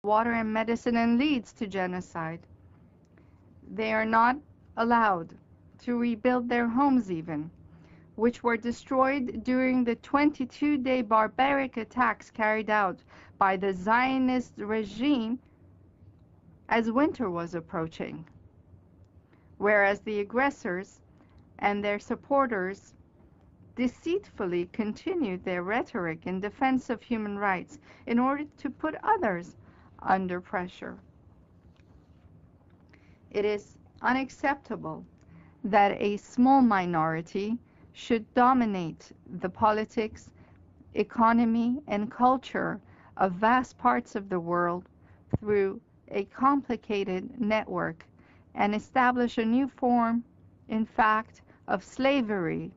water and medicine and leads to genocide. They are not allowed to rebuild their homes even, which were destroyed during the 22-day barbaric attacks carried out by the Zionist regime as winter was approaching, whereas the aggressors and their supporters deceitfully continued their rhetoric in defense of human rights in order to put others under pressure. It is unacceptable that a small minority should dominate the politics, economy, and culture of vast parts of the world through a complicated network and establish a new form, in fact, of slavery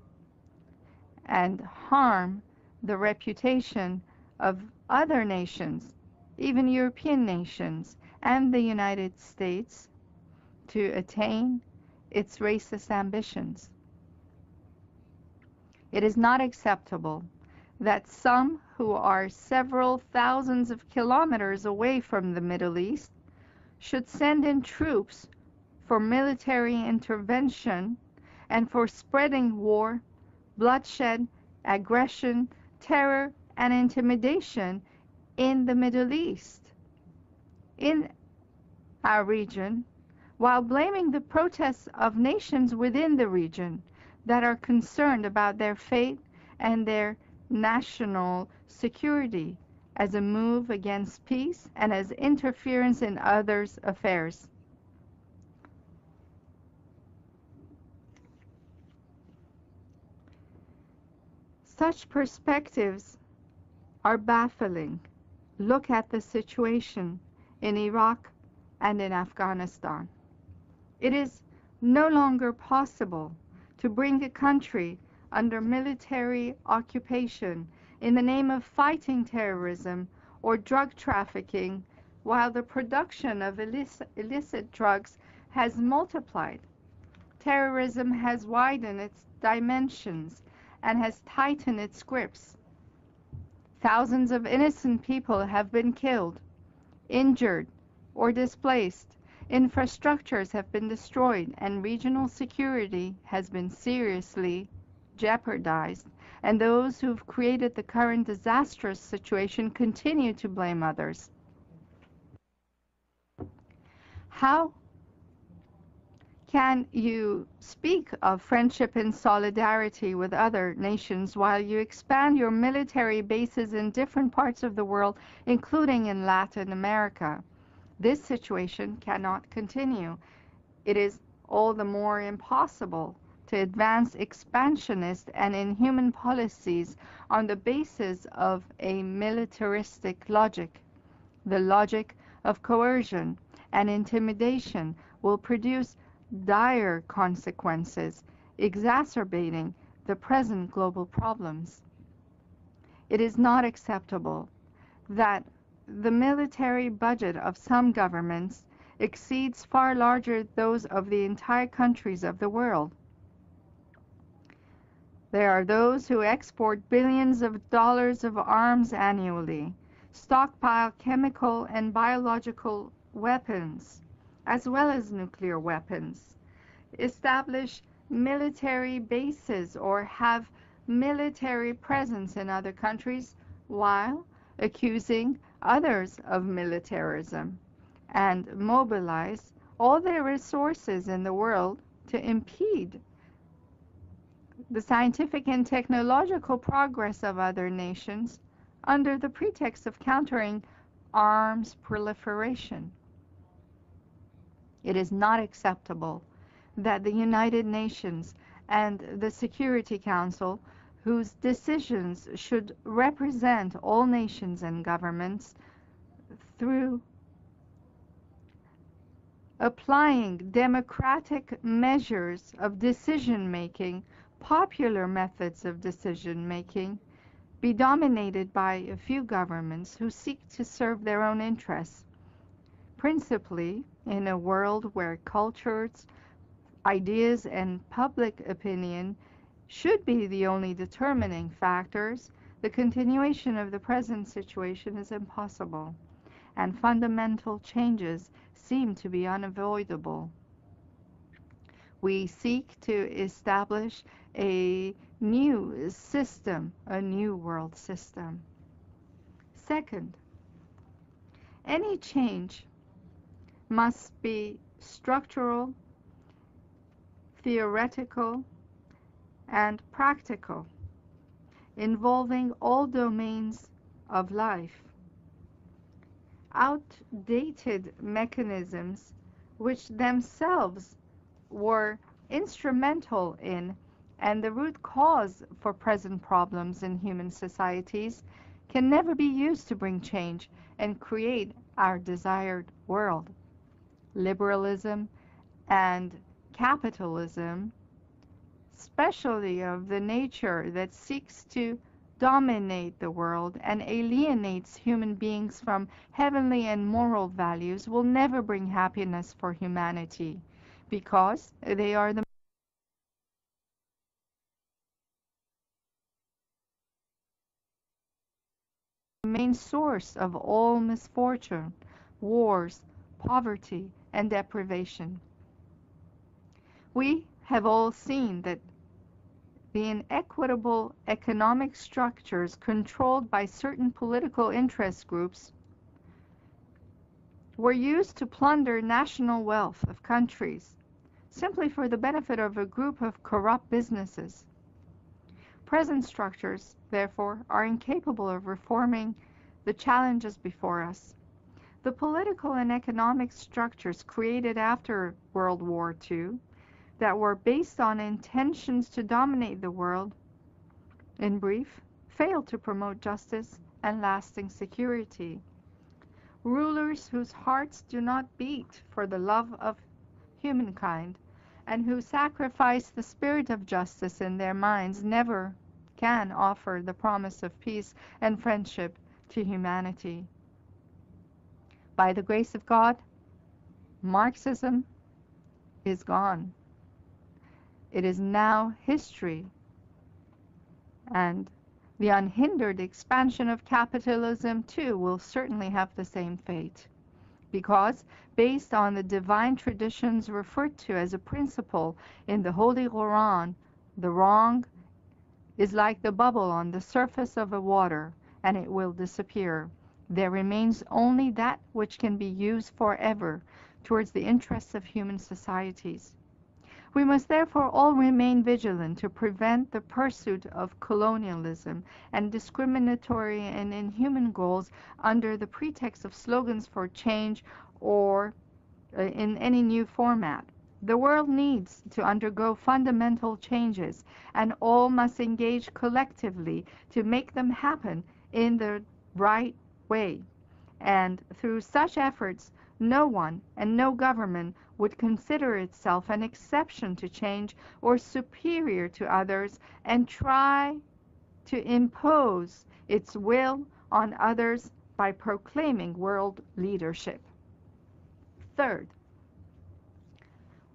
and harm the reputation of other nations, even European nations and the United States, to attain its racist ambitions. It is not acceptable that some who are several thousands of kilometers away from the Middle East should send in troops for military intervention and for spreading war, bloodshed, aggression, terror, and intimidation in the Middle East, in our region, while blaming the protests of nations within the region that are concerned about their fate and their national security as a move against peace and as interference in others' affairs. Such perspectives are baffling. Look at the situation in Iraq and in Afghanistan. It is no longer possible to bring a country under military occupation in the name of fighting terrorism or drug trafficking while the production of illicit drugs has multiplied. Terrorism has widened its dimensions and has tightened its grips. Thousands of innocent people have been killed, injured, or displaced. Infrastructures have been destroyed, and regional security has been seriously jeopardized. And those who've created the current disastrous situation continue to blame others. How can you speak of friendship and solidarity with other nations while you expand your military bases in different parts of the world, including in Latin America? This situation cannot continue. It is all the more impossible to advance expansionist and inhuman policies on the basis of a militaristic logic. The logic of coercion and intimidation will produce dire consequences, exacerbating the present global problems. It is not acceptable that the military budget of some governments exceeds far larger those of the entire countries of the world. There are those who export billions of dollars of arms annually, stockpile chemical and biological weapons, as well as nuclear weapons, establish military bases or have military presence in other countries while accusing others of militarism, and mobilize all their resources in the world to impede the scientific and technological progress of other nations under the pretext of countering arms proliferation. It is not acceptable that the United Nations and the Security Council, whose decisions should represent all nations and governments, through applying democratic measures of decision-making, popular methods of decision-making, be dominated by a few governments who seek to serve their own interests, principally in a world where cultures, ideas, and public opinion should be the only determining factors. The continuation of the present situation is impossible. and fundamental changes seem to be unavoidable. We seek to establish a new system, a new world system. Second, any change must be structural, theoretical, and practical, involving all domains of life. Outdated mechanisms, which themselves were instrumental in and the root cause for present problems in human societies, can never be used to bring change and create our desired world. Liberalism and capitalism, especially of the nature that seeks to dominate the world and alienates human beings from heavenly and moral values, will never bring happiness for humanity, because they are the main source of all misfortune, wars, poverty, and deprivation. We have all seen that the inequitable economic structures controlled by certain political interest groups were used to plunder national wealth of countries simply for the benefit of a group of corrupt businesses. Present structures, therefore, are incapable of reforming the challenges before us. The political and economic structures created after World War II that were based on intentions to dominate the world, in brief, failed to promote justice and lasting security. Rulers whose hearts do not beat for the love of humankind and who sacrifice the spirit of justice in their minds never can offer the promise of peace and friendship to humanity. By the grace of God, Marxism is gone. It is now history, and the unhindered expansion of capitalism too will certainly have the same fate, because based on the divine traditions referred to as a principle in the Holy Quran, the wrong is like the bubble on the surface of a water, and it will disappear. There remains only that which can be used forever towards the interests of human societies. We must therefore all remain vigilant to prevent the pursuit of colonialism and discriminatory and inhuman goals under the pretext of slogans for change or in any new format. The world needs to undergo fundamental changes, and all must engage collectively to make them happen in the right way. And through such efforts, no one and no government would consider itself an exception to change or superior to others and try to impose its will on others by proclaiming world leadership. Third,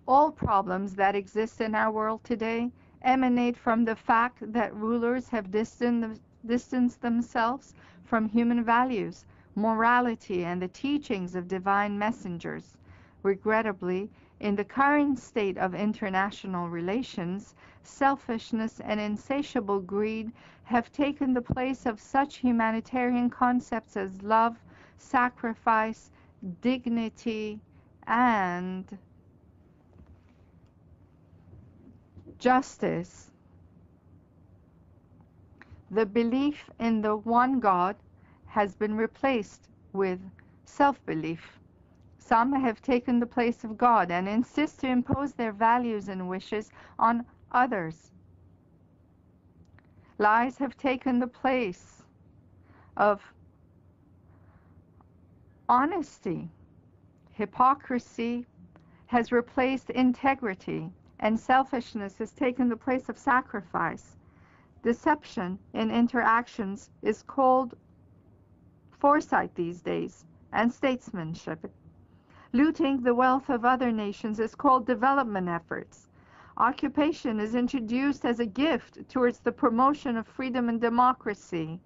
all problems that exist in our world today emanate from the fact that rulers have distanced themselves from human values, morality, and the teachings of divine messengers. Regrettably, in the current state of international relations, selfishness and insatiable greed have taken the place of such humanitarian concepts as love, sacrifice, dignity, and justice. The belief in the one God has been replaced with self-belief. Some have taken the place of God and insist to impose their values and wishes on others. Lies have taken the place of honesty. Hypocrisy has replaced integrity, and selfishness has taken the place of sacrifice. Deception in interactions is called foresight these days, and statesmanship. Looting the wealth of other nations is called development efforts. Occupation is introduced as a gift towards the promotion of freedom and democracy.